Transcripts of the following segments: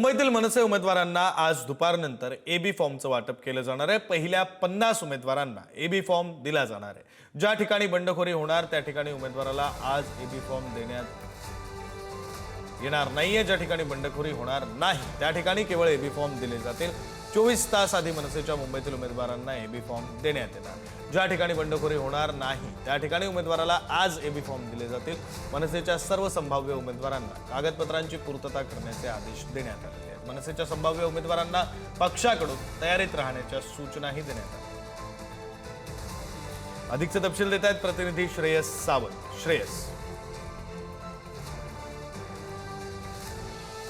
मुंबईतील मनसे उमेदवारांना आज दुपारनंतर एबी फॉर्मचं वाटप केलं जाणार आहे। पहिल्या 50 उमेदवारांना एबी फॉर्म दिला जाणार आहे। ज्या ठिकाणी बंडखोरी होणार त्या ठिकाणी उमेदवाराला आज एबी फॉर्म देण्यात येणार नाहीये। ज्या ठिकाणी बंडखोरी होणार नाही त्या ठिकाणी केवळ एबी फॉर्म दिले जातील। 24 तास आधी मनसेच्या मुंबईतील उमेदवारांना एबी फॉर्म देण्यात येणार। ज्या ठिकाणी बंडखोरी होणार नाही त्या ठिकाणी उमेदवाराला आज एबी फॉर्म दिले जातील। मनसेच्या सर्व संभाव्य उमेदवारांना कागदपत्रांची पूर्तता करण्याचे आदेश देण्यात आले आहेत। मनसेच्या संभाव्य उमेदवारांना पक्षाकडून तयारीत राहण्याच्या सूचनाही देण्यात आल्या। अधिकचे तपशील देत आहेत प्रतिनिधी श्रेयस सावंत। श्रेयस,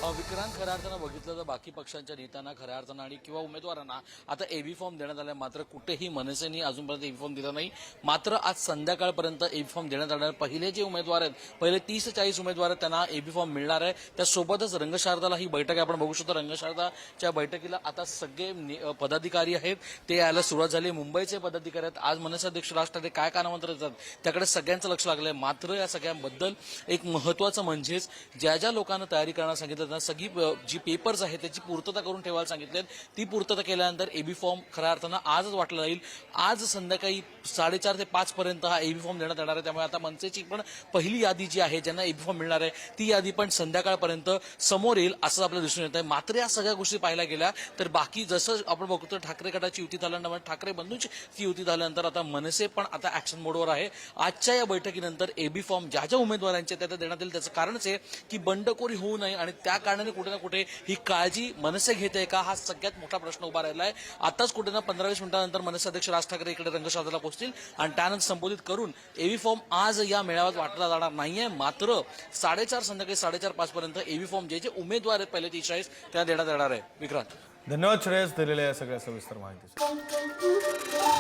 विक्रांत, खऱ्या अर्थानं बघितलं तर बाकी पक्षांच्या नेत्यांना खऱ्या अर्थानं आणि किंवा उमेदवारांना आता एबी फॉर्म देण्यात आला, मात्र कुठेही मनसेने अजूनपर्यंत एबी फॉर्म दिला नाही। मात्र आज संध्याकाळपर्यंत एबी फॉर्म देण्यात येणार। पहिले जे उमेदवार आहेत, पहिले 30-40 उमेदवार आहेत, त्यांना एबी फॉर्म मिळणार आहे। त्यासोबतच रंगशारदाला ही बैठक आहे, आपण बघू शकतो। रंगशारदाच्या बैठकीला आता सगळे पदाधिकारी आहेत ते यायला सुरुवात झाली। मुंबईचे पदाधिकारी आहेत, आज मनसे अध्यक्ष राज ठाकरे काय कानामंत्र देतात त्याकडे सगळ्यांचं लक्ष लागलंय। मात्र या सगळ्यांबद्दल एक महत्वाचं म्हणजेच ज्या ज्या लोकांना तयारी करण्यास सांगितलं सगळी जी पेपर्स आहेत त्याची पूर्तता करून ठेवायला सांगितलेत। ती पूर्तता केल्यानंतर एबी फॉर्म खऱ्या अर्थानं आजच वाटला जाईल। आज संध्याकाळी 4:30 ते 5 पर्यंत हा एबी फॉर्म देण्यात येणार आहे। त्यामुळे आता मनसेची पण पहिली यादी जी आहे ज्यांना एबी फॉर्म मिळणार आहे ती यादी पण संध्याकाळपर्यंत समोर येईल असं आपल्याला दिसून येत आहे। मात्र या सगळ्या गोष्टी पाहायला गेल्या तर बाकी जसं आपण बघतो ठाकरे गटाची युती झाल्यानंतर, ठाकरे बंधूंची युती झाल्यानंतर आता मनसे पण आता ऍक्शन मोडवर आहे। आजच्या या बैठकीनंतर एबी फॉर्म ज्या ज्या उमेदवारांचे त्या देण्यात येईल। त्याचं कारणच आहे की बंडखोरी होऊ नये आणि त्या कारणाने कुठे ना कुठे ही काळजी मनसे घेते का हा सगळ्यात मोठा प्रश्न उभा राहिला आहे। आताच कुठे ना 15-20 मिनिटांनंतर मनसे अध्यक्ष राज ठाकरे इकडे रंगशारदाला पोहोचतील आणि त्यानंतर संबोधित करून एबी फॉर्म आज या मेळाव्यात वाटला जाणार नाहीये। मात्र 4:30 संध्याकाळी 4:30-5 पर्यंत एबी फॉर्म जे जे उमेदवार आहेत पहिले 30-40 त्यांना देण्यात येणार आहे। विक्रांत, धन्यवाद श्रेयस दिलेल्या या सगळ्या सविस्तर माहितीसाठी।